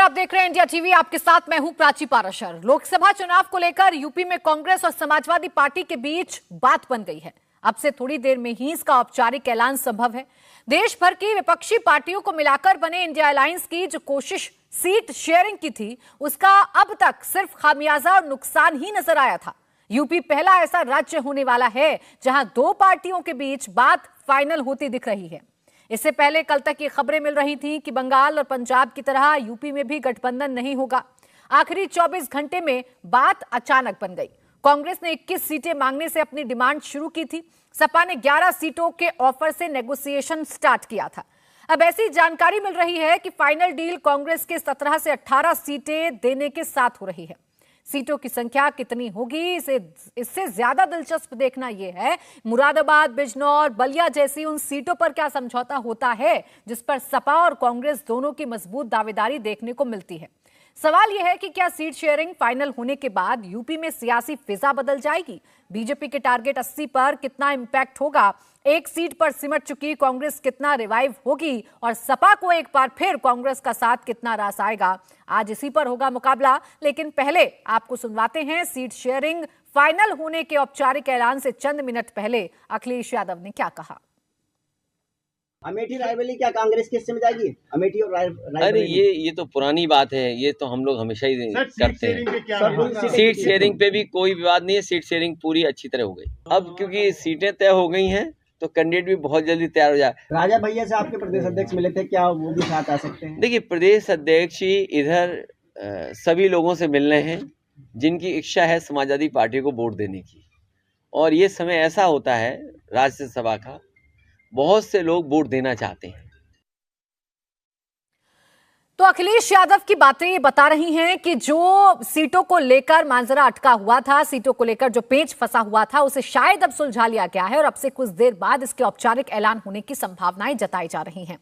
आप देख रहे हैं इंडिया टीवी, आपके साथ मैं हूं प्राची पाराशर। लोकसभा चुनाव को लेकर यूपी में कांग्रेस और समाजवादी पार्टी के बीच बात बन गई है। अब से थोड़ी देर में ही इसका औपचारिक ऐलान संभव है। देश भर की विपक्षी पार्टियों को मिलाकर बने इंडिया अलायंस की जो कोशिश सीट शेयरिंग की थी, उसका अब तक सिर्फ खामियाजा और नुकसान ही नजर आया था। यूपी पहला ऐसा राज्य होने वाला है जहां दो पार्टियों के बीच बात फाइनल होती दिख रही है। इससे पहले कल तक ये खबरें मिल रही थीं कि बंगाल और पंजाब की तरह यूपी में भी गठबंधन नहीं होगा। आखिरी 24 घंटे में बात अचानक बन गई। कांग्रेस ने 21 सीटें मांगने से अपनी डिमांड शुरू की थी। सपा ने 11 सीटों के ऑफर से नेगोशिएशन स्टार्ट किया था। अब ऐसी जानकारी मिल रही है कि फाइनल डील कांग्रेस के 17 से 18 सीटें देने के साथ हो रही है। सीटों की संख्या कितनी होगी, इससे ज्यादा दिलचस्प देखना यह है मुरादाबाद, बिजनौर, बलिया जैसी उन सीटों पर क्या समझौता होता है जिस पर सपा और कांग्रेस दोनों की मजबूत दावेदारी देखने को मिलती है। सवाल यह है कि क्या सीट शेयरिंग फाइनल होने के बाद यूपी में सियासी फिजा बदल जाएगी? बीजेपी के टारगेट 80 पर कितना इंपैक्ट होगा? एक सीट पर सिमट चुकी कांग्रेस कितना रिवाइव होगी और सपा को एक बार फिर कांग्रेस का साथ कितना रास आएगा? आज इसी पर होगा मुकाबला। लेकिन पहले आपको सुनवाते हैं सीट शेयरिंग फाइनल होने के औपचारिक ऐलान से चंद मिनट पहले अखिलेश यादव ने क्या कहा। अमेठी रायबरेली क्या कांग्रेस के हिस्से में जाएगी? अमेठी और रायबरेली? अरे ये तो पुरानी बात है। ये तो हम लोग हमेशा ही करते हैं। सीट शेयरिंग पे भी कोई विवाद नहीं है। सीट शेयरिंग पूरी अच्छी तरह हो गई। अब क्योंकि सीटें तय हो गई हैं तो कैंडिडेट भी बहुत जल्दी तैयार हो जाए। राजा भैया से आपके प्रदेश अध्यक्ष मिले थे, क्या वो भी साथ आ सकते हैं? देखिए, प्रदेश अध्यक्ष ही इधर सभी लोगों से मिलने हैं जिनकी इच्छा है समाजवादी पार्टी को वोट देने की। और ये समय ऐसा होता है राज्यसभा का, बहुत से लोग वोट देना चाहते हैं। तो अखिलेश यादव की बातें ये बता रही हैं कि जो सीटों को लेकर मांजरा अटका हुआ था, सीटों को लेकर जो पेंच फंसा हुआ था, उसे शायद अब सुलझा लिया गया है और अब से कुछ देर बाद इसके औपचारिक ऐलान होने की संभावनाएं जताई जा रही हैं।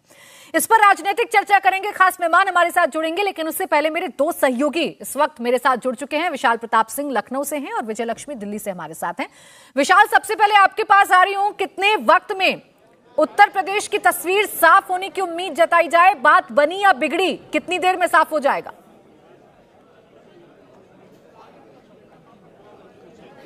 इस पर राजनीतिक चर्चा करेंगे। खास मेहमान हमारे साथ जुड़ेंगे, लेकिन उससे पहले मेरे दो सहयोगी इस वक्त मेरे साथ जुड़ चुके हैं। विशाल प्रताप सिंह लखनऊ से हैं और विजय लक्ष्मी दिल्ली से हमारे साथ हैं। विशाल, सबसे पहले आपके पास आ रही हूं, कितने वक्त में उत्तर प्रदेश की तस्वीर साफ होने की उम्मीद जताई जाए? बात बनी या बिगड़ी, कितनी देर में साफ हो जाएगा?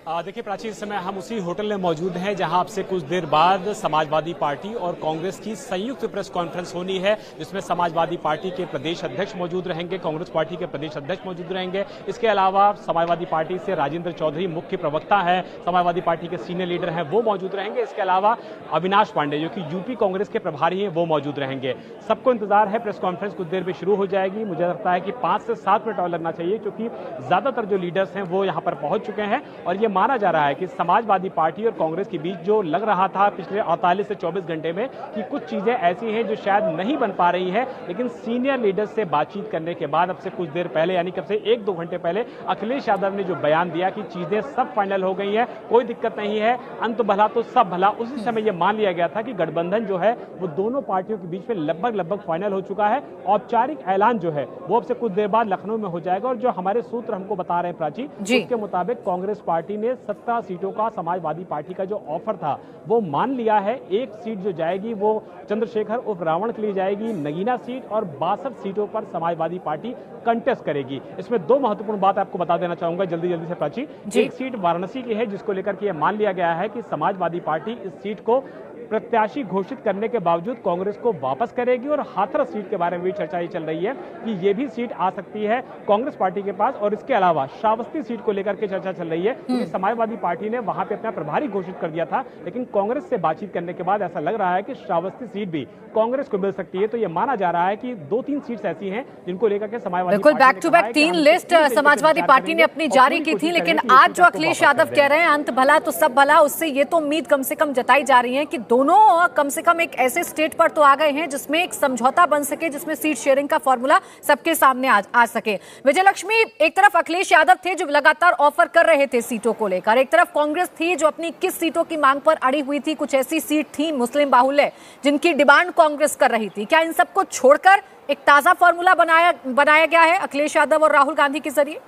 देखिए प्राची, इस समय हम उसी होटल में मौजूद हैं जहां अब से कुछ देर बाद समाजवादी पार्टी और कांग्रेस की संयुक्त प्रेस कॉन्फ्रेंस होनी है, जिसमें समाजवादी पार्टी के प्रदेश अध्यक्ष मौजूद रहेंगे, कांग्रेस पार्टी के प्रदेश अध्यक्ष मौजूद रहेंगे। इसके अलावा समाजवादी पार्टी से राजेंद्र चौधरी मुख्य प्रवक्ता है, समाजवादी पार्टी के सीनियर लीडर हैं, वो मौजूद रहेंगे। इसके अलावा अविनाश पांडे जो कि यूपी कांग्रेस के प्रभारी हैं, वो मौजूद रहेंगे। सबको इंतजार है, प्रेस कॉन्फ्रेंस कुछ देर में शुरू हो जाएगी। मुझे लगता है कि 5 से 7 मिनट और लगना चाहिए, क्योंकि ज्यादातर जो लीडर्स हैं वो यहाँ पर पहुंच चुके हैं। और ये माना जा रहा है कि समाजवादी पार्टी और कांग्रेस के बीच जो लग रहा था पिछले 48 से 24 घंटे में कि कुछ चीजें ऐसी हैं जो शायद नहीं बन पा रही है, लेकिन सीनियर लीडर्स से बातचीत करने के बाद अब से कुछ देर पहले, यानी कब से 1-2 घंटे पहले, अखिलेश यादव ने जो बयान दिया कि चीजें सब फाइनल हो गई है, कोई दिक्कत नहीं है, अंत भला तो सब भला। उसी समय यह मान लिया गया था कि गठबंधन जो है वो दोनों पार्टियों के बीच में लगभग फाइनल हो चुका है। औपचारिक ऐलान जो है वो अब से कुछ देर बाद लखनऊ में हो जाएगा। और जो हमारे सूत्र हमको बता रहे हैं प्राची, उसके मुताबिक कांग्रेस पार्टी ने 17 सीटों का समाजवादी पार्टी का जो ऑफर था वो मान लिया है। एक सीट जो जाएगी वो चंद्रशेखर उर्फ रावण के लिए जाएगी, नगीना सीट, और 62 सीटों पर समाजवादी पार्टी कंटेस्ट करेगी। इसमें 2 महत्वपूर्ण बात आपको बता देना चाहूंगा जल्दी से प्राची। एक सीट वाराणसी की है, जिसको लेकर के यह मान लिया गया है कि समाजवादी पार्टी इस सीट को प्रत्याशी घोषित करने के बावजूद कांग्रेस को वापस करेगी। और हाथरस सीट के बारे में भी चर्चा चल रही है कि यह भी सीट आ सकती है कांग्रेस पार्टी के पास। और इसके अलावा श्रावस्ती सीट को लेकर के चर्चा चल रही है कि समाजवादी पार्टी ने वहां पे अपना प्रभारी घोषित कर दिया था, लेकिन कांग्रेस से बातचीत करने के बाद ऐसा लग रहा है कि श्रावस्ती सीट भी कांग्रेस को मिल सकती है। तो यह माना जा रहा है कि 2-3 सीट्स ऐसी हैं जिनको लेकर के समाजवादी बिल्कुल back to back 3 list Samajwadi party ने अपनी जारी की थी। लेकिन आज जो अखिलेश यादव कह रहे हैं अंत भला तो सब भला, उससे ये तो उम्मीद कम से कम जताई जा रही है कि दोनों कम से कम एक ऐसे स्टेट पर तो आ गए हैं जिसमें एक समझौता बन सके, जिसमें सीट शेयरिंग का फॉर्मूला सबके सामने आ सके। विजय लक्ष्मी, एक तरफ अखिलेश यादव थे जो लगातार ऑफर कर रहे थे सीटों को लेकर, एक तरफ कांग्रेस थी जो अपनी 21 सीटों की मांग पर अड़ी हुई थी। कुछ ऐसी सीट थी मुस्लिम बाहुल्य जिनकी डिमांड कांग्रेस कर रही थी। क्या इन सबको छोड़कर एक ताजा फॉर्मूला बनाया गया है अखिलेश यादव और राहुल गांधी के जरिए?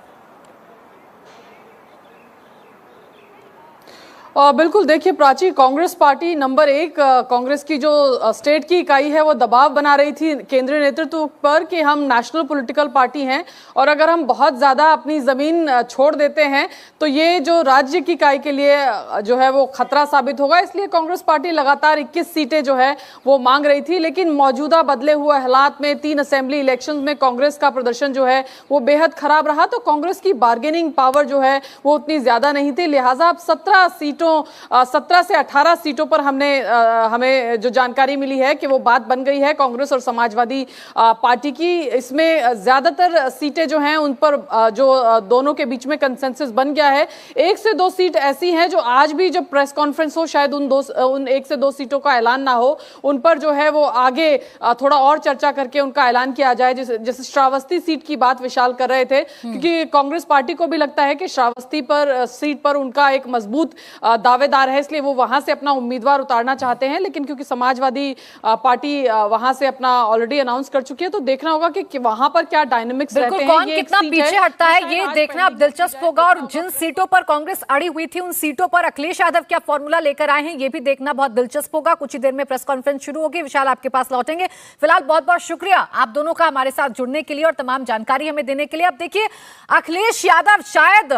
और बिल्कुल देखिए प्राची, कांग्रेस पार्टी नंबर 1, कांग्रेस की जो स्टेट की इकाई है वो दबाव बना रही थी केंद्रीय नेतृत्व पर कि हम नेशनल पॉलिटिकल पार्टी हैं और अगर हम बहुत ज़्यादा अपनी ज़मीन छोड़ देते हैं तो ये जो राज्य की इकाई के लिए जो है वो खतरा साबित होगा। इसलिए कांग्रेस पार्टी लगातार 21 सीटें जो है वो मांग रही थी, लेकिन मौजूदा बदले हुए हालात में 3 असेंबली इलेक्शन में कांग्रेस का प्रदर्शन जो है वो बेहद खराब रहा, तो कांग्रेस की बार्गेनिंग पावर जो है वो उतनी ज़्यादा नहीं थी। लिहाजा अब 17 से 18 सीटों पर हमें जो जानकारी मिली है कि वो बात बन गई है कांग्रेस और समाजवादी पार्टी की। इसमें ज्यादातर सीटें जो हैं उन पर जो दोनों के बीच में कंसेंसस बन गया है। 1 से 2 सीट ऐसी हैं जो आज भी जब प्रेस कॉन्फ्रेंस हो शायद उन 1 से 2 सीटों का ऐलान ना हो, उन पर जो है वो आगे थोड़ा और चर्चा करके उनका ऐलान किया जाए। जैसे श्रावस्ती सीट की बात विशाल कर रहे थे, क्योंकि कांग्रेस पार्टी को भी लगता है कि श्रावस्ती सीट पर उनका एक मजबूत दावेदार है, इसलिए वो वहां से अपना उम्मीदवार उतारना चाहते हैं। लेकिन क्योंकि समाजवादी पार्टी वहां से अपना ऑलरेडी अनाउंस कर चुकी है, तो देखना होगा कि वहां पर क्या डायनेमिक्स रहते हैं। कौन कितना पीछे हटता है ये देखना अब दिलचस्प होगा। और जिन सीटों पर कांग्रेस अड़ी हुई थी उन सीटों पर अखिलेश यादव क्या फॉर्मूला लेकर आए हैं ये भी देखना बहुत दिलचस्प होगा। कुछ ही देर में प्रेस कॉन्फ्रेंस शुरू होगी। विशाल आपके पास लौटेंगे। फिलहाल बहुत बहुत शुक्रिया आप दोनों का हमारे साथ जुड़ने के लिए और तमाम जानकारी हमें देने के लिए। अब देखिए, अखिलेश यादव शायद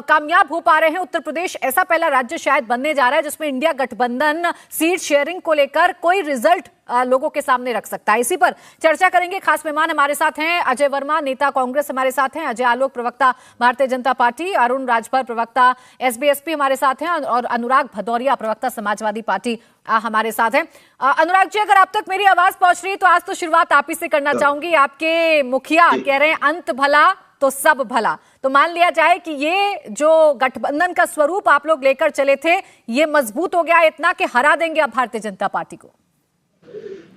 कामयाब हो पा रहे हैं। उत्तर प्रदेश ऐसा पहला राज्य शायद बनने जा रहा है जिसमें इंडिया गठबंधन सीट शेयरिंग को लेकर कोई रिजल्ट लोगों के सामने रख सकता है। इसी पर चर्चा करेंगे। खास मेहमान हमारे साथ हैं अजय वर्मा, नेता कांग्रेस हमारे साथ हैं, अजय आलोक प्रवक्ता भारतीय जनता पार्टी, अरुण राजभर प्रवक्ता एसबीएसपी हमारे साथ हैं और अनुराग भदौरिया प्रवक्ता समाजवादी पार्टी हमारे साथ हैं। अनुराग जी, अगर आप तक मेरी आवाज पहुंच रही है तो आज तो शुरुआत आप ही से करना चाहूंगी। आपके मुखिया कह रहे हैं अंत भला तो सब भला, तो मान लिया जाए कि ये जो गठबंधन का स्वरूप आप लोग लेकर चले थे ये मजबूत हो गया इतना कि हरा देंगे अब भारतीय जनता पार्टी को।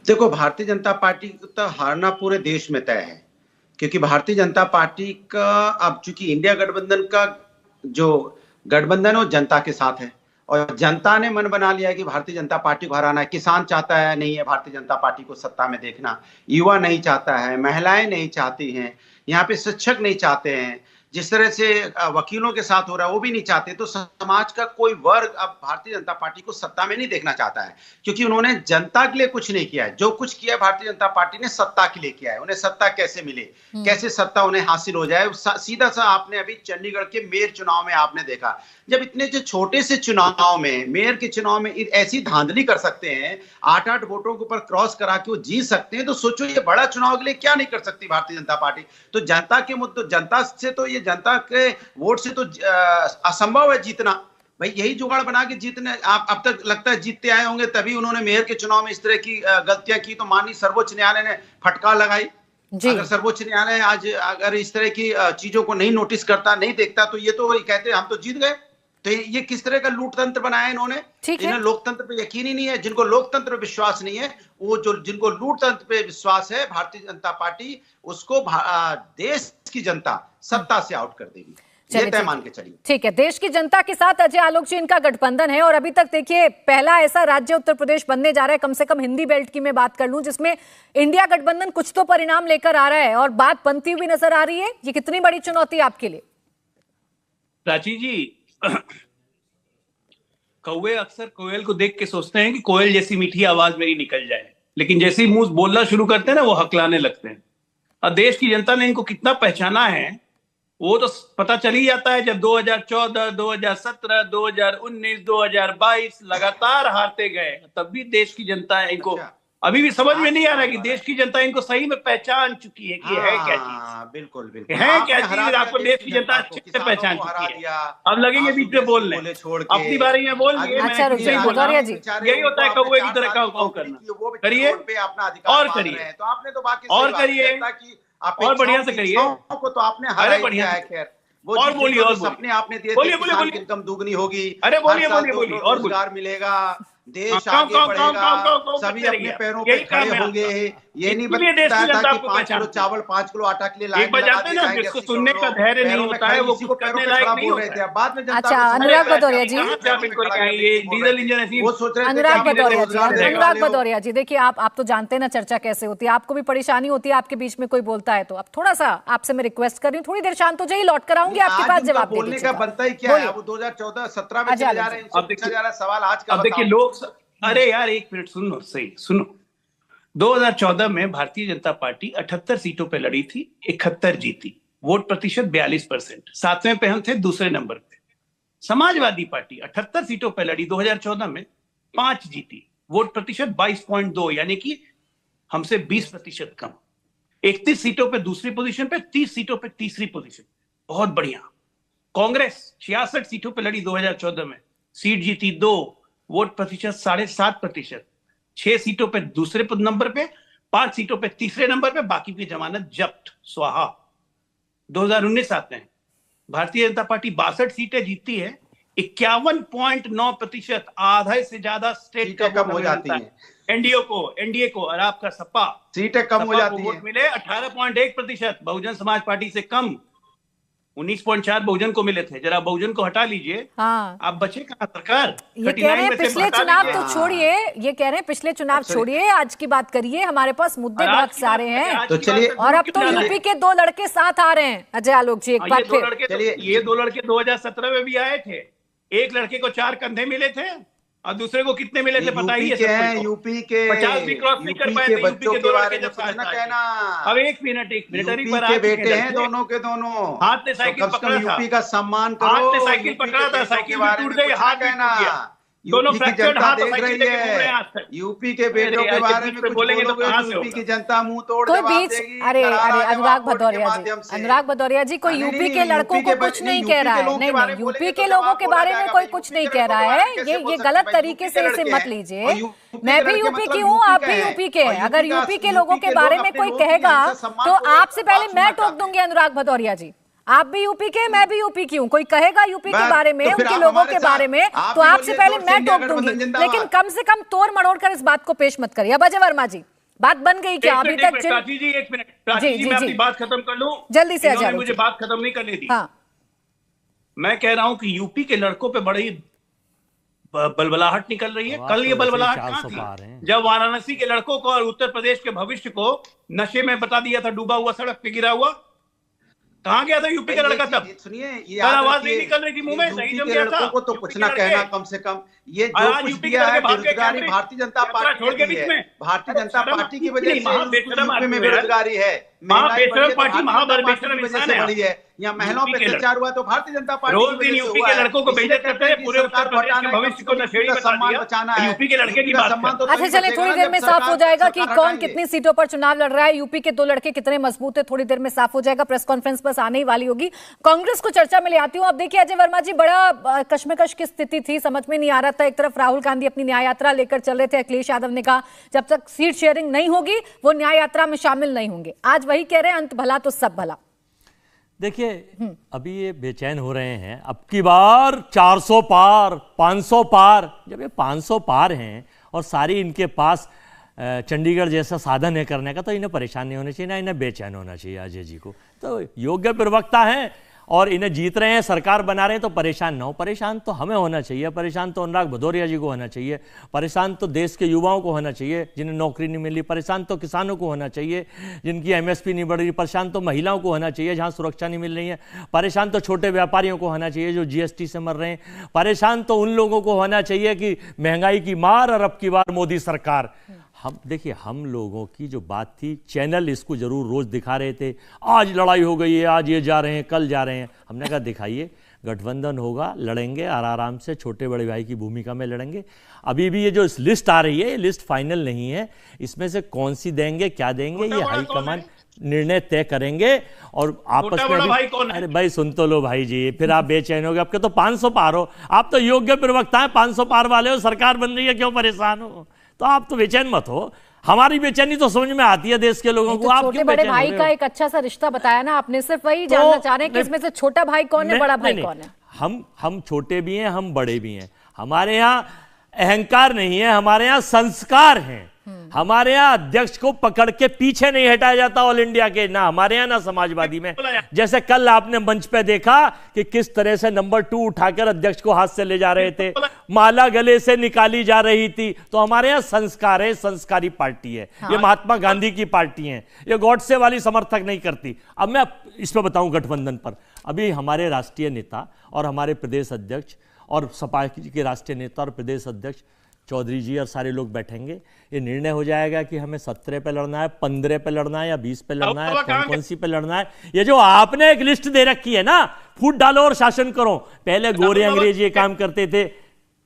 देखो, भारतीय जनता पार्टी को तो हारना पूरे देश में तय है, क्योंकि भारतीय जनता पार्टी का अब चूंकि इंडिया गठबंधन का जो गठबंधन है वो जनता के साथ है और जनता ने मन बना लिया है कि भारतीय जनता पार्टी को हराना है। किसान चाहता है नहीं है भारतीय जनता पार्टी को सत्ता में देखना, युवा नहीं चाहता है, महिलाएं नहीं चाहती हैं, यहाँ पे शिक्षक नहीं चाहते हैं, जिस तरह से वकीलों के साथ हो रहा है वो भी नहीं चाहते। तो समाज का कोई वर्ग अब भारतीय जनता पार्टी को सत्ता में नहीं देखना चाहता है, क्योंकि उन्होंने जनता के लिए कुछ नहीं किया है। जो कुछ किया है भारतीय जनता पार्टी ने सत्ता के लिए किया है। उन्हें सत्ता कैसे मिले, कैसे सत्ता उन्हें हासिल हो जाए, सीधा सा आपने अभी चंडीगढ़ के मेयर चुनाव में आपने देखा, जब इतने जो छोटे से चुनाव में, मेयर के चुनाव में ऐसी धांधली कर सकते हैं, 8-8 वोटों के ऊपर क्रॉस करा के वो जीत सकते हैं, तो सोचो ये बड़ा चुनाव के लिए क्या नहीं कर सकती भारतीय जनता पार्टी। तो जनता के मुद्दों, जनता से तो ये जनता के वोट से तो असंभव है जीतना। भाई यही जुगाड़ बना के जीतने आप अब तक लगता है जीतते आए होंगे, तभी उन्होंने मेयर के चुनाव में इस तरह की गलतियां की। तो माननीय सर्वोच्च न्यायालय ने फटकार लगाई। अगर सर्वोच्च न्यायालय आज अगर इस तरह की चीजों को नहीं नोटिस करता, नहीं देखता, तो ये तो कहते हम तो जीत गए। तो ये किस तरह का लूट तंत्र बनाया इन्होंने। इन्हें लोकतंत्र पे यकीन ही नहीं है। जिनको लोकतंत्र पे विश्वास नहीं है, वो जो जिनको लूट तंत्र पे विश्वास है, भारतीय जनता पार्टी उसको देश की जनता सत्ता से आउट कर देगी। ये तय मान के चलिए। ठीक है, देश की जनता के साथ अजय आलोक जी इनका गठबंधन है और अभी तक देखिए पहला ऐसा राज्य उत्तर प्रदेश बनने जा रहा है, कम से कम हिंदी बेल्ट की मैं बात कर लूं, जिसमें इंडिया गठबंधन कुछ तो परिणाम लेकर आ रहा है और बात बनती हुई नजर आ रही है। ये कितनी बड़ी चुनौती आपके लिए? प्राची जी, कौवे अक्सर कोयल को देख के सोचते हैं कि कोयल जैसी मीठी आवाज मेरी निकल जाए, लेकिन जैसे ही मुंह बोलना शुरू करते हैं ना वो हकलाने लगते हैं। और देश की जनता ने इनको कितना पहचाना है वो तो पता चल ही जाता है। जब 2014, 2017, 2019, 2022 लगातार हारते गए, तब भी देश की जनता इनको अभी भी समझ में नहीं आ रहा कि देश की जनता इनको सही में पहचान चुकी है कि है क्या चीज। बिल्कुल बिल्कुल है क्या चीज, आपको देश की जनता अच्छे से पहचान चुकी है। अब लगेंगे बीच में बोलने, अपनी बारे में बोल दिए। यही होता है कौवे की तरह काऊ करना। करिए और करिए और करिए और बढ़िया से करिए। तो आपने अरे बढ़िया है, खैर और बोलिए और सपने आपने दिए, बोलिए बोलिए इनकम दुगनी होगी, अरे बोलिए बोलिए बोलिए और रोजगार मिलेगा, देश आगे बढ़ेगा, सभी अपने पैरों पे खड़े होंगे। ये नहीं बताया था कि 5 किलो चावल 5 किलो आटा के लिए लाइन लगा दी जाएंगे। जिसको सुनने का धैर्य नहीं होता है वो कुछ करने लायक नहीं होता है। बाद में अच्छा, अनुराग भदौरिया जी, डीजल इंजन वो सोच रहे थे अनुराग भदौरिया जी, देखिए आप तो जानते हैं ना चर्चा कैसे होती है, आपको भी परेशानी होती है, आपके बीच में कोई बोलता है तो अब थोड़ा सा आपसे मैं रिक्वेस्ट कर रही हूँ, थोड़ी देर शांत हो जाइए, लौट कर आऊंगी आपके पास, जवाब बोलने का बनता ही क्या है। वो 2014-17 में चले जा रहे हैं, पूछा जा रहा है सवाल आज का। अब देखिए लोग, अरे यार एक मिनट सुनो, सही सुनो। 2014 में भारतीय जनता पार्टी 78 सीटों पे लड़ी थी, 71 जीती, वोट प्रतिशत 42%, 7वें पे हम थे, दूसरे नंबर पे। समाजवादी पार्टी 78 सीटों पे लड़ी 2014 में, 5 जीती, वोट प्रतिशत 22.2, यानी कि हमसे 20% कम। 31 सीटों पे दूसरी पोजीशन पे, 30 सीटों पे तीसरी पोजीशन, बहुत बढ़िया। कांग्रेस 66 सीटों पे लड़ी 2014 में, सीट जीती 2, वोट प्रतिशत 7.5%, 6 सीटों पे दूसरे नंबर पे, 5 सीटों पे तीसरे नंबर पे, बाकी की जमानत जब्त, स्वाहा। 2019 आते हैं, भारतीय जनता पार्टी 62 सीटें जीतती है, 51.9%, आधे से ज्यादा स्टेट का कम हो जाती है एनडीए को, और आपका सपा सीटें कम हो जाती है। वोट मिले 18.1%, बहुजन समाज पार्टी से कम 19.4 बहुजन को मिले थे। जरा बहुजन को हटा लीजिए, हाँ। आप बचे कहां सरकार? ये कह रहे हैं पिछले चुनाव तो छोड़िए, ये कह रहे हैं पिछले चुनाव छोड़िए, आज की बात करिए, हमारे पास मुद्दे बहुत सारे हैं। तो चलिए, और अब तो यूपी के 2 लड़के साथ आ रहे हैं, अजय आलोक जी, एक बार फिर। ये 2 लड़के 2017 में भी आए थे, एक लड़के को 4 कंधे मिले थे और दूसरे को कितने मिले थे पता ही है? यूपी के 50 भी क्रॉस नहीं कर पाए थे। बच्चों के बारे में कुछ ना कहना। अब एक मिनट के बेटे हैं दोनों के दोनों, हाथ ने साइकिल पकड़ा था, यूपी का सम्मान करो। हाथ ने साइकिल पकड़ा था, साइकिल टूट गई, हाथ कहना, दोनों फ्रैक्चर्ड हाथ साइकिल लेके घूम रहे हैं। यूपी के बेटों के बारे में कुछ बोलेंगे तो यूपी की जनता मुंह तोड़ कोई बीच, अरे अनुराग भदौरिया जी, कोई यूपी के लड़कों को कुछ नहीं कह रहा है। नहीं, यूपी के लोगों के बारे में कोई कुछ नहीं कह रहा है, ये गलत तरीके से इसे मत लीजिए। मैं भी यूपी की हूँ, आप भी यूपी के हैं। अगर यूपी के लोगों के बारे में कोई कहेगा तो आपसे पहले मैं टोक दूंगी अनुराग भदौरिया जी। आप भी यूपी के, मैं भी यूपी की हूँ, कोई कहेगा यूपी के बारे में, उनके लोगों के बारे में, तो आपसे पहले मैं टोक दूंगी। लेकिन कम से कम तोड़ मरोड़ कर इस बात को पेश मत करिए। अब अजय वर्मा जी, बात बन गई क्या अभी तक? प्राची जी एक मिनट, प्राची जी मैं अपनी बात खत्म कर लूं, जल्दी से। अजय मुझे बात खत्म नहीं करने दी। हाँ। मैं कह रहा हूं कि यूपी के लड़कों पे बड़ी बलबलाहट निकल रही है। कल ये बलबलाहट कहां थी जब वाराणसी के लड़कों को और उत्तर प्रदेश के भविष्य को नशे में बता दिया था, डूबा हुआ, सड़क पे गिरा हुआ। कहाँ गया था यूपी का लड़का तब? सुनिए, ये आवाज नहीं निकल रही थी मुंह में, सही जम गया था। को तो कुछ ना कहना, कम से कम ये जो कुछ दिया है बेरोजगारी भारतीय जनता पार्टी की है। भारतीय जनता पार्टी की वजह से यूपी में बेरोजगारी है, बढ़ी है, या महिलाओं पे अत्याचार हुआ तो भारतीय जनता पार्टी रोज दिन यूपी के लड़कों को बेइज्जत करते हैं, पूरे उत्तर प्रदेश के भविष्य को नशेड़ी बता दिया। यूपी के लड़के की बात। अच्छा चलिए, थोड़ी देर में साफ हो जाएगा कि कौन कितनी सीटों पर चुनाव लड़ रहा है, यूपी के 2 लड़के कितने मजबूत है, थोड़ी देर में साफ हो जाएगा। प्रेस कॉन्फ्रेंस बस आने ही वाली होगी। कांग्रेस को चर्चा में ले आती हूँ। अब देखिए अजय वर्मा जी, बड़ा कश्मकश की स्थिति थी, समझ में नहीं आ रहा था। एक तरफ राहुल गांधी अपनी न्याय यात्रा लेकर चल रहे थे, अखिलेश यादव ने कहा जब तक सीट शेयरिंग नहीं होगी वो न्याय यात्रा में शामिल नहीं होंगे। आज वही कह रहे हैं, अंत भला तो सब भला। देखिए अभी ये बेचैन हो रहे हैं, अब की बार 400 पार, 500 पार। जब ये 500 पार हैं और सारी इनके पास चंडीगढ़ जैसा साधन है करने का, तो इन्हें परेशान नहीं होना चाहिए, ना इन्हें बेचैन होना चाहिए। अजय जी को तो योग्य प्रवक्ता हैं और इन्हें जीत रहे हैं, सरकार बना रहे हैं, तो परेशान ना हो। परेशान तो हमें होना चाहिए, परेशान तो अनुराग भदौरिया जी को होना चाहिए, परेशान तो देश के युवाओं को होना चाहिए जिन्हें नौकरी नहीं मिली, परेशान तो किसानों को होना चाहिए जिनकी एमएसपी नहीं बढ़ रही, परेशान तो महिलाओं को होना चाहिए जहां सुरक्षा नहीं मिल रही है, परेशान तो छोटे व्यापारियों को होना चाहिए जो जीएसटी से मर रहे हैं, परेशान तो उन लोगों को होना चाहिए कि महंगाई की मार और अब की बार मोदी सरकार। हम देखिए, हम लोगों की जो बात थी, चैनल इसको जरूर रोज दिखा रहे थे, आज लड़ाई हो गई है, आज ये जा रहे हैं, कल जा रहे हैं। हमने कहा दिखाइए, गठबंधन होगा, लड़ेंगे और आराम से छोटे बड़े भाई की भूमिका में लड़ेंगे। अभी भी ये जो लिस्ट आ रही है, ये लिस्ट फाइनल नहीं है, इसमें से कौन सी देंगे, क्या देंगे, ये हाईकमान निर्णय तय करेंगे। और आपस में अरे भाई सुन तो लो भाई जी, फिर आप बेचैन हो गए। आपके तो 500 पार हो, आप तो योग्य प्रवक्ता हैं, 500 पार वाले हो, सरकार बन रही है, क्यों परेशान हो? तो आप तो बेचैन मत हो, हमारी बेचैनी तो समझ में आती है देश के लोगों को। आप छोटे बड़े भाई का एक अच्छा सा रिश्ता बताया ना आपने, सिर्फ वही जानना चाह रहे हैं कि इसमें से छोटा भाई कौन है, बड़ा भाई कौन है? हम छोटे भी हैं, हम बड़े भी हैं। हमारे यहाँ अहंकार नहीं है, हमारे यहां संस्कार हैं। हमारे यहां अध्यक्ष को पकड़ के पीछे नहीं हटाया जाता ऑल इंडिया के, ना हमारे यहां ना समाजवादी में। जैसे कल आपने मंच पे देखा कि किस तरह से नंबर 2 उठाकर अध्यक्ष को हाथ से ले जा रहे थे, माला गले से निकाली जा रही थी। तो हमारे यहां संस्कार है, संस्कारी पार्टी है। ये महात्मा गांधी की पार्टी है, ये गॉडसे वाली समर्थक नहीं करती। अब मैं इस पर बताऊं गठबंधन पर, अभी हमारे राष्ट्रीय नेता और हमारे प्रदेश अध्यक्ष और सपा के राष्ट्रीय नेता और प्रदेश अध्यक्ष चौधरी जी और सारे लोग बैठेंगे, ये निर्णय हो जाएगा कि हमें 17 पे लड़ना है, 15 पे लड़ना है या 20 पे लड़ना है, कौन सी पे लड़ना है। ये जो आपने एक लिस्ट दे रखी है ना, फूट डालो और शासन करो। पहले गोरे अंग्रेज ये काम करते थे,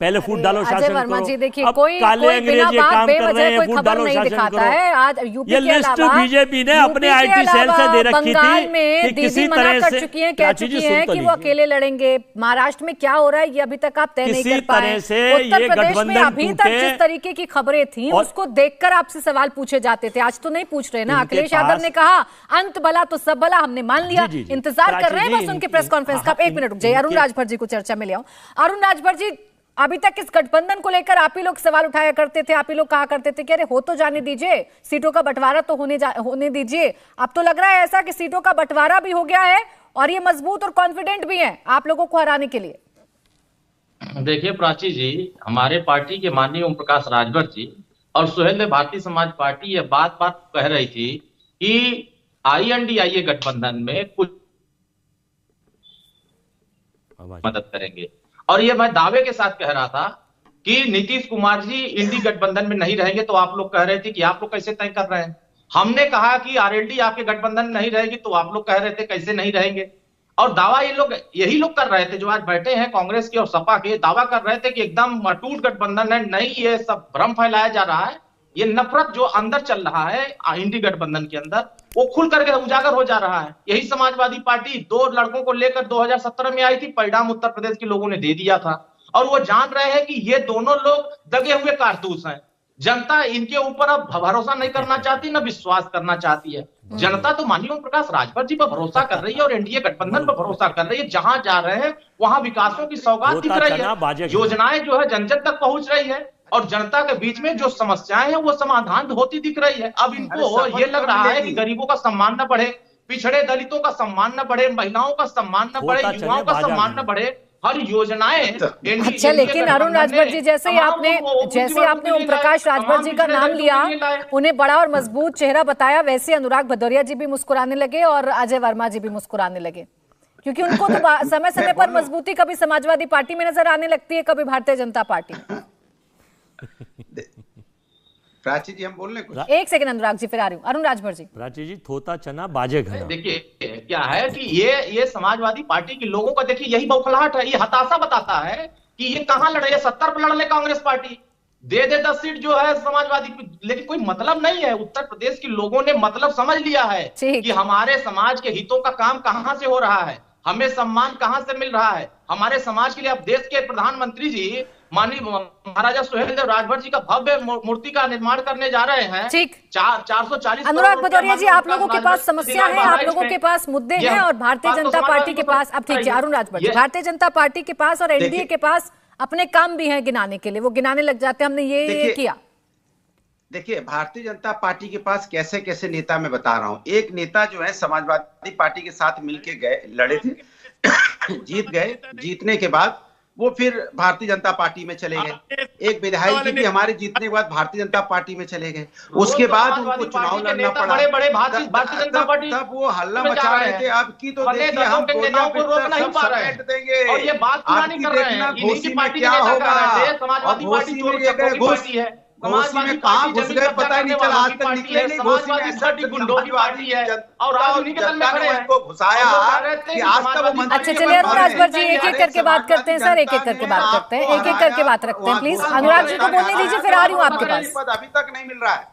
पहले फूट डालो शासन वर्मा करो। जी देखिए, अब कोई काले कोई अंग्रेज बिना ये बात काम कर रहे बेवजह हैं, कोई फूट खबर डालो नहीं शासन दिखाता करो। है। आज यूपी ये के लिस्ट अलावा बीजेपी ने अपने IT सेल से दे रखी बंगाल थी में कि दीदी किसी मना तरह कर से चुकी हैं, कह चुकी हैं कि वो अकेले लड़ेंगे। महाराष्ट्र में क्या हो रहा है ये अभी तक आप तय नहीं कर पाए। उत्तर प्रदेश में अभी तक जिस तरीके की खबरें थी उसको देखकर आपसे सवाल पूछे जाते थे, आज तो नहीं पूछ रहे ना। अखिलेश यादव ने कहा अंत भला तो सब भला, हमने मान लिया, इंतजार कर रहे हैं बस उनके प्रेस कॉन्फ्रेंस का। एक मिनट रुक जाइए, अरुण राजभर जी को चर्चा में ले आओ। अरुण राजभर जी, अभी तक इस गठबंधन को लेकर आप ही लोग सवाल उठाया करते थे, आप ही लोग कहा करते थे कि अरे हो तो जाने दीजिए, सीटों का बंटवारा तो होने दीजिए। अब तो लग रहा है ऐसा कि सीटों का बंटवारा भी हो गया है और ये मजबूत और कॉन्फिडेंट भी है आप लोगों को हराने के लिए। देखिए प्राची जी, हमारे पार्टी के माननीय ओम प्रकाश राजभर जी और सुहेलदेव भारतीय समाज पार्टी ये बात कह रही थी कि INDIA गठबंधन में कुछ मदद करेंगे, और ये मैं दावे के साथ कह रहा था कि नीतीश कुमार जी इंडी गठबंधन में नहीं रहेंगे। तो आप लोग कह रहे थे कि आप लोग कैसे तय कर रहे हैं। हमने कहा कि RLD आपके गठबंधन में नहीं रहेगी, तो आप लोग कह रहे थे कैसे नहीं रहेंगे। और दावा यही लोग कर रहे थे जो आज बैठे हैं कांग्रेस के और सपा के, दावा कर रहे थे कि एकदम अटूट गठबंधन है। नहीं, ये सब भ्रम फैलाया जा रहा है। ये नफरत जो अंदर चल रहा है इंडी गठबंधन के अंदर, वो खुल करके उजागर हो जा रहा है। यही समाजवादी पार्टी 2 लड़कों को लेकर 2017 में आई थी, परिणाम उत्तर प्रदेश के लोगों ने दे दिया था। और वो जान रहे हैं कि ये दोनों लोग दगे हुए कारतूस हैं। जनता इनके ऊपर अब भरोसा नहीं करना चाहती, ना विश्वास करना चाहती है। जनता तो माननीय ओम प्रकाश राजभर जी पर भरोसा कर रही है और NDA गठबंधन पर भरोसा कर रही है। जहां जा रहे हैं वहां विकासों की सौगात दिख रही है, योजनाएं जो है जन जन तक पहुंच रही है और जनता के बीच में जो समस्याएं हैं वो समाधान होती दिख रही है। अब इनको ये लग रहा है कि गरीबों का सम्मान न बढ़े, पिछड़े दलितों का सम्मान न बढ़े, महिलाओं का सम्मान न बढ़े, युवाओं का सम्मान न बढ़े, हर योजनाएं। अच्छा, लेकिन अरुण राजभर जी, जैसे आपने ओम प्रकाश राजभर जी का नाम लिया, उन्हें बड़ा और मजबूत चेहरा बताया, वैसे अनुराग भदौरिया जी भी मुस्कुराने लगे और अजय वर्मा जी भी मुस्कुराने लगे, क्योंकि उनको तो समय समय पर मजबूती कभी समाजवादी पार्टी में नजर आने लगती है, कभी भारतीय जनता पार्टी में। प्राची जी हम बोल रहे कुछ। एक सेकंड अनुराग जी, फिर आ रही हूँ। अरुण राजभर जी। प्राची जी, थोता चना बाजे घना। देखिए क्या है कि ये समाजवादी पार्टी के लोगों का देखिए यही बौखलाहट है, ये हताशा बताता है कि ये कहां लड़ रही है। 70 पर लड़ ले कांग्रेस पार्टी, दे 10 सीट जो है समाजवादी, लेकिन कोई मतलब नहीं है। उत्तर प्रदेश के लोगों ने मतलब समझ लिया है कि हमारे समाज के हितों का काम कहां से हो रहा है, हमें सम्मान कहां से मिल रहा है। हमारे समाज के लिए अब देश के प्रधानमंत्री जी माननीय महाराजा सुहेलदेव राजभर जी का भव्य मूर्ति का निर्माण करने जा रहे हैं। ठीक, 440। अनुराग भदौरिया जी, आप लोगों के पास समस्या है, आप लोगों के पास मुद्दे हैं और भारतीय जनता पार्टी के पास, अब ठीक है अरुण राजभर जी, भारतीय जनता पार्टी के पास और NDA के पास अपने काम भी हैं गिनाने के लिए, वो गिनाने लग जाते हैं, हमने ये किया। देखिए भारतीय जनता पार्टी के पास कैसे कैसे नेता मैं बता रहा हूं। एक नेता जो है समाजवादी पार्टी के साथ मिलके गए, लड़े थे, जीत गए, जीतने के बाद वो फिर भारतीय जनता पार्टी में चले गए। एक विधायक जी भी हमारे जीतने के बाद भारतीय जनता पार्टी में चले गए। उसके बाद उनको चुनाव लड़ना पड़ा, तब वो हल्ला मचा रहे थे। अब की तो देखिए हम गोलियां समेट देंगे, और ये बात पुरानी कर रहे हैं, घोसी में क्या होगा। घोसी में घोसी में कहाँ घुस गए पता ही नहीं चला, आज तक निकले नहीं घोसी में। गुंडों की पार्टी है और जनता ने उनको घुसाया कि आज तक वो मंत्री। अच्छा चलिए अरुण राजभर जी, एक एक करके बात करते हैं सर, एक एक करके बात करते हैं, एक एक करके बात रखते हैं प्लीज। अनुराग जी को बोलने दीजिए, फिर आ रही हूँ आपके पास। पद अभी तक नहीं मिल रहा है,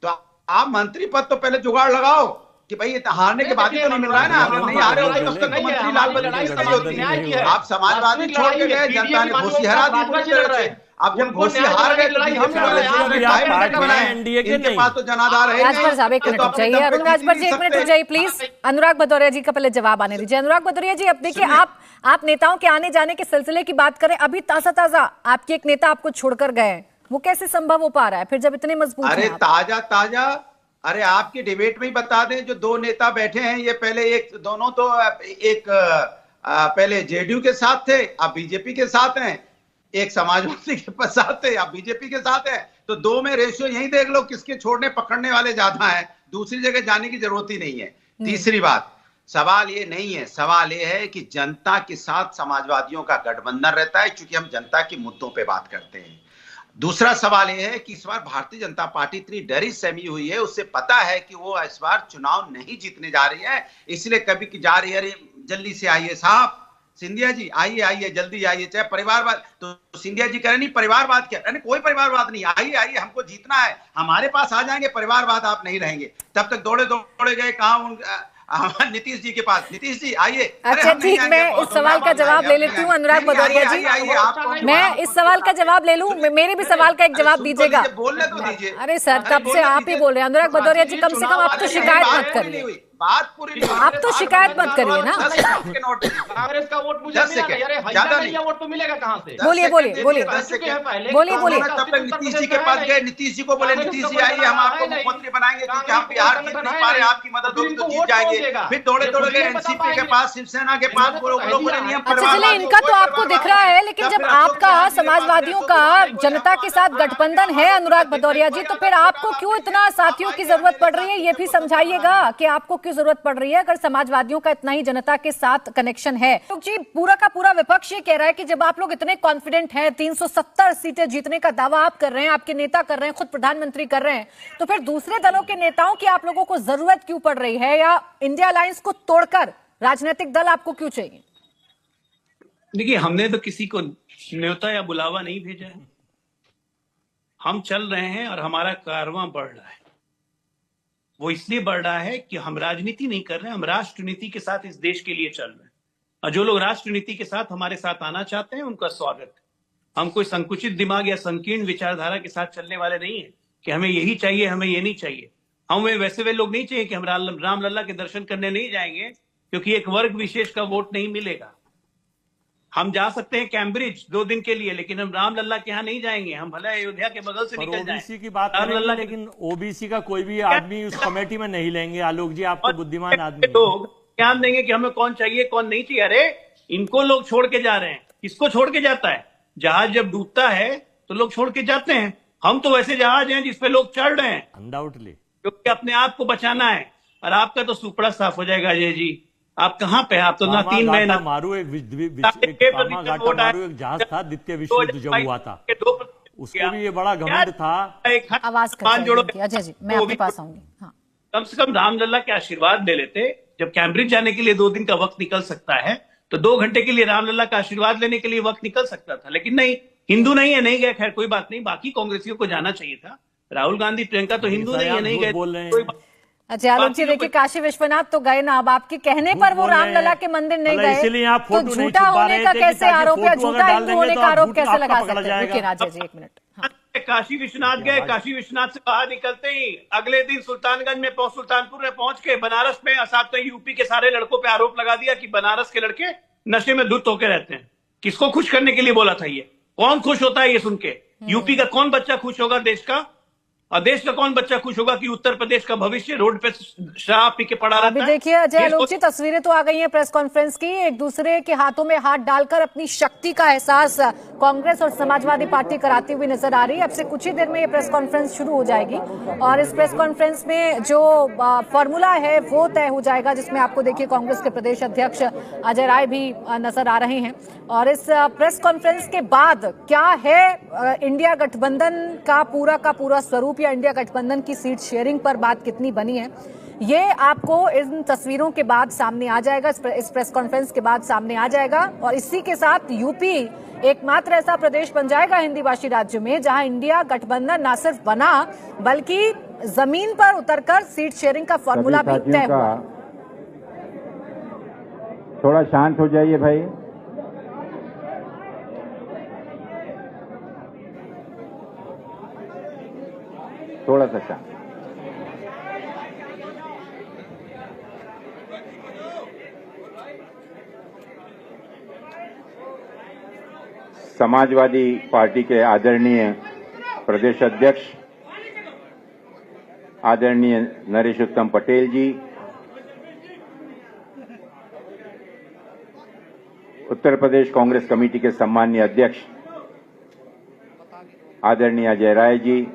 तो आप मंत्री पद तो पहले जुगाड़ लगाओ कि भाई ये हारने के बाद ही तो नहीं मिल रहा है ना। आप नहीं हारे होते तब तक मंत्री लाल बत्ती होती है। आप समाजवादी छोड़ के गए, जनता ने घोसी हरा दी पूरी तरह से। अब जब घोषी हार गए तो इनके पास तो जनाधार है। राजभर साहब एक मिनट रुक जाइए, अरुण राजभर जी एक मिनट रुक जाइए प्लीज। अनुराग भदौरिया जी का पहले जवाब आने दीजिए। अनुराग भदौरिया जी, अब देखिए आप नेताओं के आने जाने के सिलसिले की बात करें, अभी ताजा आपके एक नेता आपको छोड़कर गए, वो कैसे संभव हो पा रहा है फिर जब इतने मजबूत हैं? अरे ताजा अरे आपकी डिबेट में ही बता दें, जो दो नेता बैठे हैं ये पहले दोनों तो पहले जेडीयू के साथ थे, अब बीजेपी के साथ हैं, एक समाजवादी के साथ थे, अब बीजेपी के साथ है। तो दो में रेशियो यही देख लो, किसके छोड़ने पकड़ने वाले ज्यादा है, दूसरी जगह जाने की जरूरत ही नहीं है। तीसरी बात, सवाल ये नहीं है, सवाल ये है कि जनता के साथ समाजवादियों का गठबंधन रहता है, क्योंकि हम जनता के मुद्दों पे बात करते हैं। दूसरा सवाल यह है कि इस बार भारतीय जनता पार्टी इतनी डरी सहमी हुई है, उससे पता है कि वो इस बार चुनाव नहीं जीतने जा रही है, इसलिए कभी जा रही है, अरे जल्दी से आइए साहब, सिंधिया जी आइए जल्दी आइए, चाहे परिवारवाद, तो सिंधिया जी कह रहे नहीं परिवारवाद क्या, अरे कोई परिवारवाद नहीं, आइए हमको जीतना है, हमारे पास आ जाएंगे, परिवारवाद आप नहीं रहेंगे। तब तक दौड़े गए कहाँ नीतीश जी के पास, नीतीश जी आइए। अच्छा ठीक, मैं इस सवाल का जवाब ले लेती हूँ अनुराग भदौरिया जी, मैं इस सवाल का जवाब ले लूं, मेरे भी सवाल का एक जवाब दीजिएगा। बोलने तो दीजिए। अरे सर तब से आप ही बोल रहे हैं अनुराग भदौरिया जी, कम से कम आप तो शिकायत मत करिए, बात पूरी आप तो शिकायत मत करिए ना। कांग्रेस का वोट मुझे ज्यादा नहीं, वोट तो मिलेगा कहां से? बोलिए तब तक नीतीश जी के पास गए, नीतीश जी को बोले नीतीश जी आइए हम आपको मुख्यमंत्री बनाएंगे, क्योंकि हम बिहार जीत नहीं पा रहे, आपकी मदद होगी तो जीत जाएंगे। फिर दौड़े गए एनसीपी के पास, शिवसेना के पास, बोले नहीं हम। अच्छा चलिए, इनका तो आपको दिख रहा है, लेकिन जब आपका समाजवादियों का जनता के साथ गठबंधन है अनुराग भदौरिया जी, तो फिर आपको क्यों इतना साथियों की जरूरत पड़ रही है, ये भी समझाइएगा कि आपको क्यों जरूरत पड़ रही है अगर समाजवादियों का इतना ही जनता के साथ कनेक्शन है। तो जी पूरा का पूरा विपक्ष ये कह रहा है कि जब आप लोग इतने कॉन्फिडेंट हैं, 370 सीटें जीतने का दावा आप कर रहे हैं, आपके नेता कर रहे हैं, खुद प्रधानमंत्री कर रहे हैं, तो फिर दूसरे दलों के नेताओं की आप लोगों को जरूरत क्यों पड़ रही है, या इंडिया अलायंस को तोड़कर राजनीतिक दल आपको क्यों चाहिए? देखिए, हमने तो किसी को न्योता या बुलावा नहीं भेजा है, हम चल रहे हैं और हमारा कारवां बढ़ रहा है। वो इसलिए बढ़ रहा है कि हम राजनीति नहीं कर रहे हैं, हम राष्ट्र नीति के साथ इस देश के लिए चल रहे हैं, और जो लोग राष्ट्र नीति के साथ हमारे साथ आना चाहते हैं उनका स्वागत है। हम कोई संकुचित दिमाग या संकीर्ण विचारधारा के साथ चलने वाले नहीं है कि हमें यही चाहिए, हमें ये नहीं चाहिए। हमें वे लोग नहीं चाहिए कि हम रामलला के दर्शन करने नहीं जाएंगे क्योंकि एक वर्ग विशेष का वोट नहीं मिलेगा। हम जा सकते हैं कैम्ब्रिज 2 दिन के लिए, लेकिन हम रामलला के यहाँ नहीं जाएंगे, हम भले अयोध्या के बगल से निकल जाएं। ओबीसी की बात करेंगे, लेकिन ओबीसी का कोई भी आदमी उस कमेटी में नहीं लेंगे। आलोक जी आप तो बुद्धिमान आदमी लोग ध्यान देंगे कि हमें कौन चाहिए कौन नहीं चाहिए। अरे इनको लोग छोड़ के जा रहे हैं, किसको छोड़ के जाता है? जहाज जब डूबता है तो लोग छोड़ के जाते हैं, हम तो वैसे जहाज हैं जिसपे लोग चढ़ रहे हैं अनडाउटली, क्योंकि अपने आप को बचाना है। और आपका तो सुपड़ा साफ हो जाएगा अजय जी, आप कहाँ पे? आप तो ना 3 महीना मारू एक जहाज था द्वितीय विश्व युद्ध जब हुआ था, उसको भी ये बड़ा घमंड था। आवाज अजय जी मैं आपके पास आऊंगी। हाँ। कम से कम रामलला के आशीर्वाद ले लेते। जब कैम्ब्रिज जाने के लिए 2 दिन का वक्त निकल सकता है तो 2 घंटे के लिए रामलला का आशीर्वाद लेने के लिए वक्त निकल सकता था, लेकिन नहीं, हिंदू नहीं है, नहीं गए। खैर कोई बात नहीं, बाकी कांग्रेसियों को जाना चाहिए था। राहुल गांधी प्रियंका तो हिंदू नहीं है, नहीं गए। अच्छा आलोक जी देखिए, काशी विश्वनाथ तो गए ना, अब आपके कहने पर वो रामलला के मंदिर नहीं गए, तो झूठा होने का कैसे आरोप या झूठा हिंदू होने का आरोप कैसे लगा सकते हैं? रुकिए राजा जी 1 मिनट। काशी विश्वनाथ गए, काशी विश्वनाथ से बाहर निकलते ही अगले दिन सुल्तानगंज में सुल्तानपुर में पहुंच के बनारस में साथ में यूपी के सारे लड़कों पे आरोप लगा दिया कि बनारस के लड़के नशे में धुत होकर रहते हैं। किसको खुश करने के लिए बोला था ये? कौन खुश होता है ये सुन के? यूपी का कौन बच्चा खुश होगा देश का? और देश का कौन बच्चा खुश होगा कि उत्तर प्रदेश का भविष्य रोड पे शराब पी के पड़ा रहता है? अभी देखिए अजय आलोक जी, तस्वीरें तो आ गई हैं प्रेस कॉन्फ्रेंस की, एक दूसरे के हाथों में हाथ डालकर अपनी शक्ति का एहसास कांग्रेस और समाजवादी पार्टी कराती हुई नजर आ रही है। अब से कुछ ही देर में ये प्रेस कॉन्फ्रेंस शुरू हो जाएगी और इस प्रेस कॉन्फ्रेंस में जो फॉर्मूला है वो तय हो जाएगा, जिसमें आपको देखिए कांग्रेस के प्रदेश अध्यक्ष अजय राय भी नजर आ रहे हैं। और इस प्रेस कॉन्फ्रेंस के बाद क्या है इंडिया गठबंधन का पूरा स्वरूप या इंडिया गठबंधन की सीट शेयरिंग पर बात कितनी बनी है, ये आपको इन तस्वीरों के बाद सामने आ जाएगा, इस प्रेस कॉन्फ्रेंस के बाद सामने आ जाएगा। और इसी के साथ यूपी एकमात्र ऐसा प्रदेश बन जाएगा हिंदी भाषी राज्य में जहां इंडिया गठबंधन न सिर्फ बना बल्कि जमीन पर उतरकर सीट शेयरिंग का फॉर्मूला भी तय हुआ। थोड़ा शांत हो जाइए भाई। थोड़ा सा शांत। समाजवादी पार्टी के आदरणीय प्रदेश अध्यक्ष आदरणीय नरेश उत्तम पटेल जी, उत्तर प्रदेश कांग्रेस कमेटी के सम्मानीय अध्यक्ष आदरणीय अजय राय जी,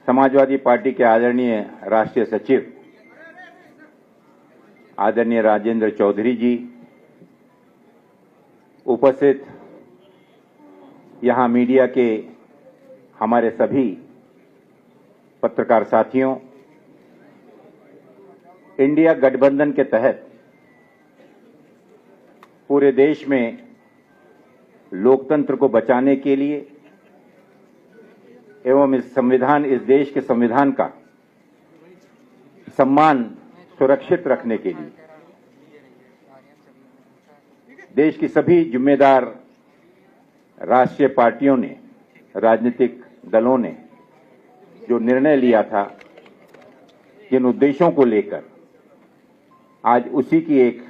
समाजवादी पार्टी के आदरणीय राष्ट्रीय सचिव आदरणीय राजेंद्र चौधरी जी, उपस्थित यहां मीडिया के हमारे सभी पत्रकार साथियों, इंडिया गठबंधन के तहत पूरे देश में लोकतंत्र को बचाने के लिए एवं इस देश के संविधान का सम्मान सुरक्षित रखने के लिए देश की सभी जिम्मेदार राष्ट्रीय पार्टियों ने, राजनीतिक दलों ने जो निर्णय लिया था, जिन उद्देश्यों को लेकर आज उसी की एक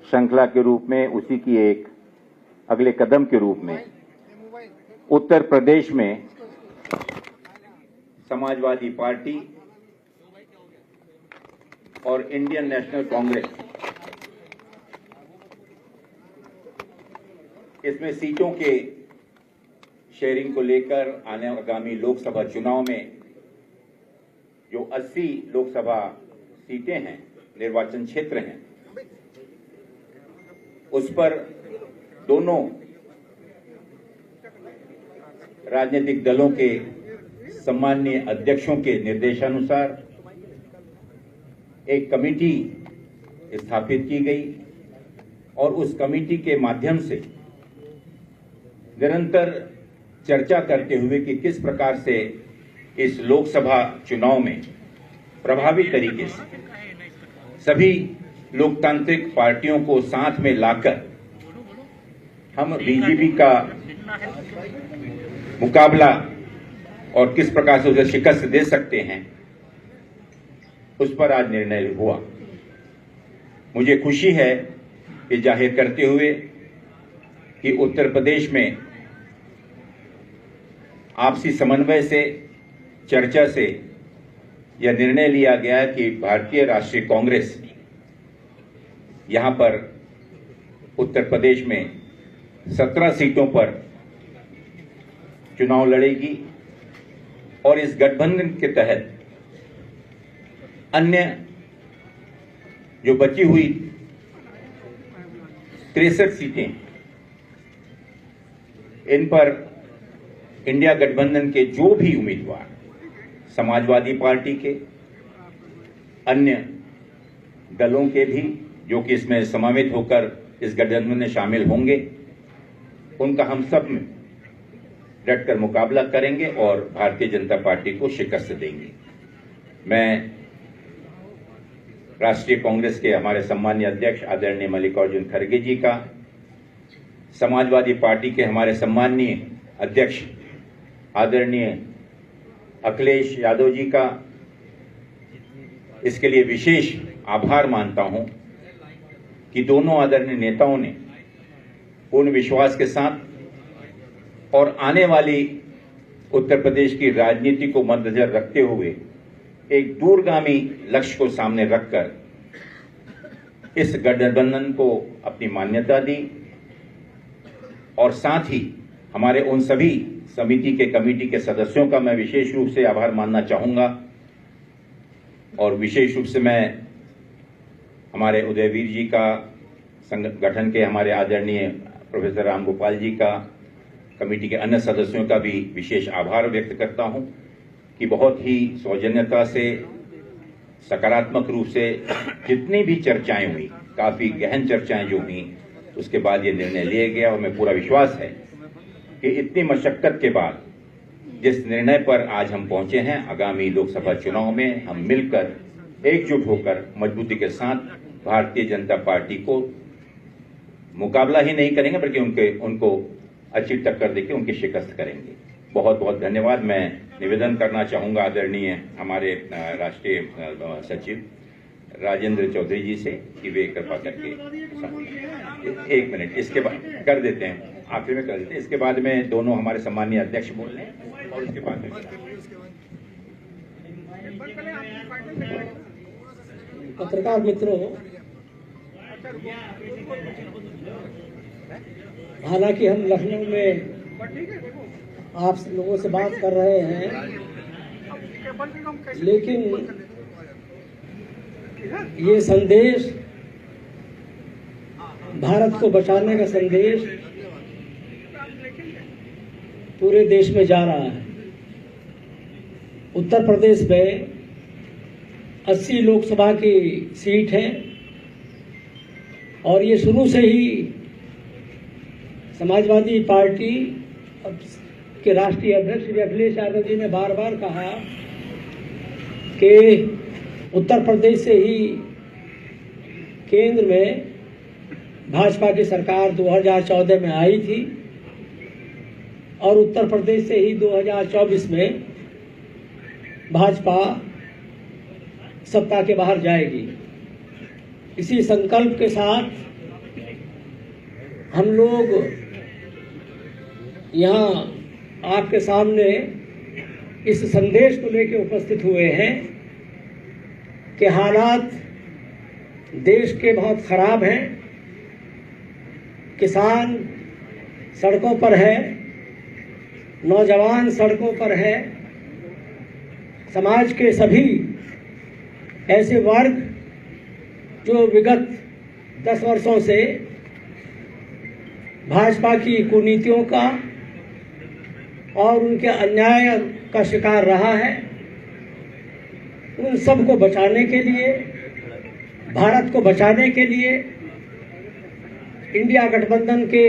श्रृंखला के रूप में, उसी की एक अगले कदम के रूप में उत्तर प्रदेश में समाजवादी पार्टी और इंडियन नेशनल कांग्रेस इसमें सीटों के शेयरिंग को लेकर आगामी लोकसभा चुनाव में जो 80 लोकसभा सीटें हैं, निर्वाचन क्षेत्र हैं, उस पर दोनों राजनीतिक दलों के सम्माननीय अध्यक्षों के निर्देशानुसार एक कमेटी स्थापित की गई और उस कमेटी के माध्यम से निरंतर चर्चा करते हुए कि किस प्रकार से इस लोकसभा चुनाव में प्रभावी तरीके से सभी लोकतांत्रिक पार्टियों को साथ में लाकर हम बीजेपी का मुकाबला और किस प्रकार से उसे शिकस्त दे सकते हैं, उस पर आज निर्णय हुआ। मुझे खुशी है कि जाहिर करते हुए कि उत्तर प्रदेश में आपसी समन्वय से, चर्चा से यह निर्णय लिया गया कि भारतीय राष्ट्रीय कांग्रेस यहां पर उत्तर प्रदेश में 17 सीटों पर चुनाव लड़ेगी और इस गठबंधन के तहत अन्य जो बची हुई 63 सीटें, इन पर इंडिया गठबंधन के जो भी उम्मीदवार समाजवादी पार्टी के, अन्य दलों के भी जो कि इसमें समावेश होकर इस गठबंधन में शामिल होंगे, उनका हम सब में डटकर मुकाबला करेंगे और भारतीय जनता पार्टी को शिकस्त देंगे। मैं राष्ट्रीय कांग्रेस के हमारे सम्मानीय अध्यक्ष आदरणीय मल्लिकार्जुन खड़गे जी का, समाजवादी पार्टी के हमारे सम्मानीय अध्यक्ष आदरणीय अखिलेश यादव जी का इसके लिए विशेष आभार मानता हूं कि दोनों आदरणीय नेताओं ने पूर्ण विश्वास के साथ और आने वाली उत्तर प्रदेश की राजनीति को मद्देनजर रखते हुए एक दूरगामी लक्ष्य को सामने रखकर इस गठबंधन को अपनी मान्यता दी और साथ ही हमारे उन सभी समिति के कमेटी के सदस्यों का मैं विशेष रूप से आभार मानना चाहूंगा और विशेष रूप से मैं हमारे उदयवीर जी का, संगठन के हमारे आदरणीय प्रोफेसर राम गोपाल जी का, कमेटी के अन्य सदस्यों का भी विशेष आभार व्यक्त करता हूं कि बहुत ही सौजन्यता से, सकारात्मक रूप से जितनी भी चर्चाएं हुई, काफी गहन चर्चाएं जो हुई, उसके बाद ये निर्णय लिया गया और हमें पूरा विश्वास है कि इतनी मशक्कत के बाद जिस निर्णय पर आज हम पहुंचे हैं, आगामी लोकसभा चुनाव में हम मिलकर एकजुट होकर मजबूती के साथ भारतीय जनता पार्टी को मुकाबला ही नहीं करेंगे बल्कि उनको अच्छी टक्कर देकर उनकी शिकस्त करेंगे। बहुत बहुत धन्यवाद। मैं निवेदन करना चाहूँगा आदरणीय हमारे राष्ट्रीय सचिव राजेंद्र चौधरी जी से कि वे कृपा करके 1 मिनट इसके बाद कर देते हैं, आखिर में कर देते हैं। इसके बाद में दोनों हमारे सम्मानीय अध्यक्ष बोल रहे हैं और उसके बाद में पत्रकार मित्रों, हालांकि हम लखनऊ में आप लोगों से बात कर रहे हैं, लेकिन ये संदेश, भारत को बचाने का संदेश पूरे देश में जा रहा है। उत्तर प्रदेश में 80 लोकसभा की सीट है और ये शुरू से ही समाजवादी पार्टी के राष्ट्रीय अध्यक्ष श्री अखिलेश यादव जी ने बार बार कहा कि उत्तर प्रदेश से ही केंद्र में भाजपा की सरकार 2014 में आई थी और उत्तर प्रदेश से ही 2024 में भाजपा सत्ता के बाहर जाएगी। इसी संकल्प के साथ हम लोग यहाँ आपके सामने इस संदेश को लेकर उपस्थित हुए हैं कि हालात देश के बहुत खराब हैं, किसान सड़कों पर है, नौजवान सड़कों पर है, समाज के सभी ऐसे वर्ग जो विगत 10 वर्षों से भाजपा की कुनीतियों का और उनके अन्याय का शिकार रहा है, उन सब को बचाने के लिए, भारत को बचाने के लिए इंडिया गठबंधन के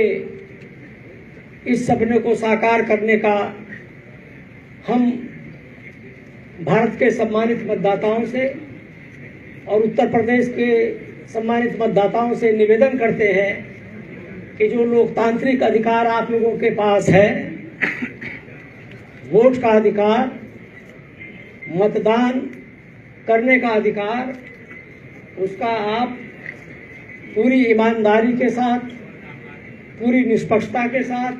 इस सपने को साकार करने का हम भारत के सम्मानित मतदाताओं से और उत्तर प्रदेश के सम्मानित मतदाताओं से निवेदन करते हैं कि जो लोकतांत्रिक अधिकार आप लोगों के पास है, वोट का अधिकार, मतदान करने का अधिकार, उसका आप पूरी ईमानदारी के साथ, पूरी निष्पक्षता के साथ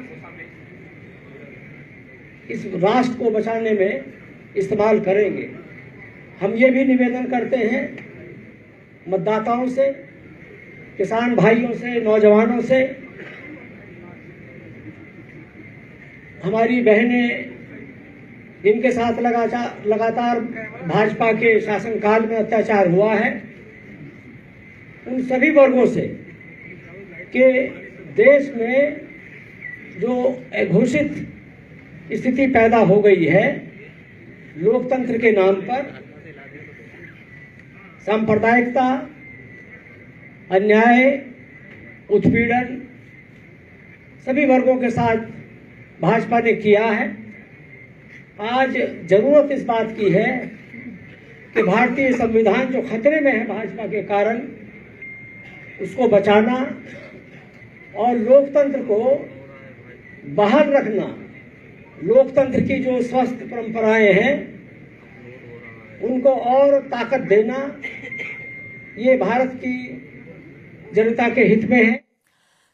इस राष्ट्र को बचाने में इस्तेमाल करेंगे। हम ये भी निवेदन करते हैं मतदाताओं से, किसान भाइयों से, नौजवानों से, हमारी बहनें जिनके साथ लगातार भाजपा के शासनकाल में अत्याचार हुआ है, उन सभी वर्गों से कि देश में जो घोषित स्थिति पैदा हो गई है लोकतंत्र के नाम पर, सांप्रदायिकता, अन्याय, उत्पीड़न सभी वर्गों के साथ भाजपा ने किया है। आज जरूरत इस बात की है कि भारतीय संविधान जो खतरे में है भाजपा के कारण, उसको बचाना और लोकतंत्र को बहाल रखना, लोकतंत्र की जो स्वस्थ परंपराएं हैं उनको और ताकत देना, ये भारत की जनता के हित में है।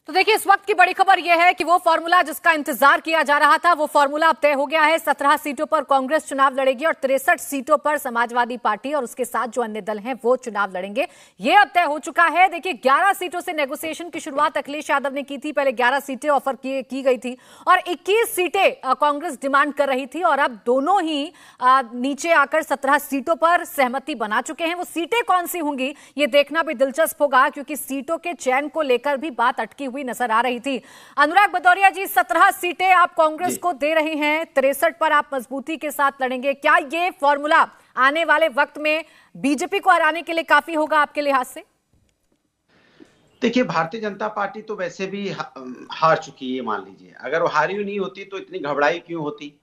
तो देखिए, इस वक्त की बड़ी खबर यह है कि वो फॉर्मूला जिसका इंतजार किया जा रहा था, वो फॉर्मूला अब तय हो गया है। 17 सीटों पर कांग्रेस चुनाव लड़ेगी और 63 सीटों पर समाजवादी पार्टी और उसके साथ जो अन्य दल हैं वो चुनाव लड़ेंगे। ये अब तय हो चुका है। देखिए, 11 सीटों से नेगोशिएशन की शुरुआत अखिलेश यादव ने की थी। पहले 11 सीटें ऑफर की गई थी और 21 सीटें कांग्रेस डिमांड कर रही थी और अब दोनों ही नीचे आकर 17 सीटों पर सहमति बना चुके हैं। वो सीटें कौन सी होंगी ये देखना भी दिलचस्प होगा, क्योंकि सीटों के चयन को लेकर भी बात अटकी हुई नजर आ रही थी। अनुराग भदौरिया जी, 17 सीटें आप कांग्रेस को दे रहे हैं, 63 पर आप मजबूती के साथ लड़ेंगे। क्या ये फॉर्मूला आने वाले वक्त में बीजेपी को हराने के लिए काफी होगा आपके लिहाज से? देखिए, भारतीय जनता पार्टी तो वैसे भी हार चुकी है। मान लीजिए अगर वो हारी नहीं होती तो इतनी घबराई क्यों होती।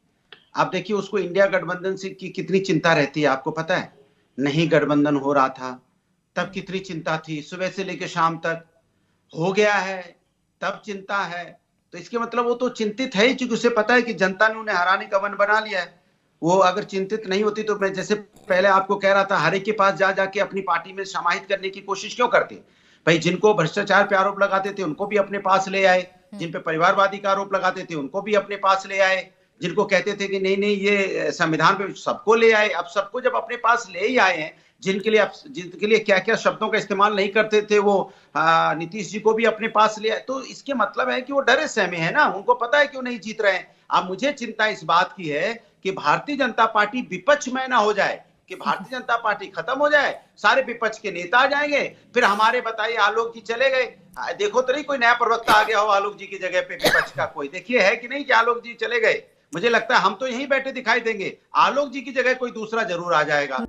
आप देखिए, उसको इंडिया गठबंधन से की कितनी चिंता रहती है, आपको पता है। नहीं गठबंधन हो रहा था तब कितनी चिंता थी, सुबह से लेकर शाम तक। हो गया है तब चिंता है। तो इसके मतलब वो तो चिंतित है ही, क्योंकि उसे पता है कि जनता ने उन्हें हराने का मन बना लिया है। वो अगर चिंतित नहीं होती तो मैं जैसे पहले आपको कह रहा था, हर एक के पास जा जाके अपनी पार्टी में समाहित करने की कोशिश क्यों करते? भाई जिनको भ्रष्टाचार पे आरोप लगाते थे उनको भी अपने पास ले आए, जिन पे परिवारवादी का आरोप लगाते थे उनको भी अपने पास ले आए, जिनको कहते थे कि नहीं नहीं ये संविधान पे, सबको ले आए। अब सबको जब अपने पास ले ही आए हैं, जिनके लिए क्या क्या शब्दों का इस्तेमाल नहीं करते थे वो नीतीश जी को भी अपने पास ले आए, तो इसके मतलब है कि वो डरे सहमे है ना, उनको पता है क्यों नहीं जीत रहे हैं। अब मुझे चिंता इस बात की है कि भारतीय जनता पार्टी विपक्ष में ना हो जाए, कि भारतीय जनता पार्टी खत्म हो जाए, सारे विपक्ष के नेता आ जाएंगे, फिर हमारे बताइए आलोक जी चले गए, देखो तो नहीं कोई नया प्रवक्ता आ गया हो आलोक जी की जगह पे विपक्ष का कोई, देखिए है कि नहीं कि आलोक जी चले गए। मुझे लगता है हम तो यहीं बैठे दिखाई देंगे, आलोक जी की जगह कोई दूसरा जरूर आ जाएगा।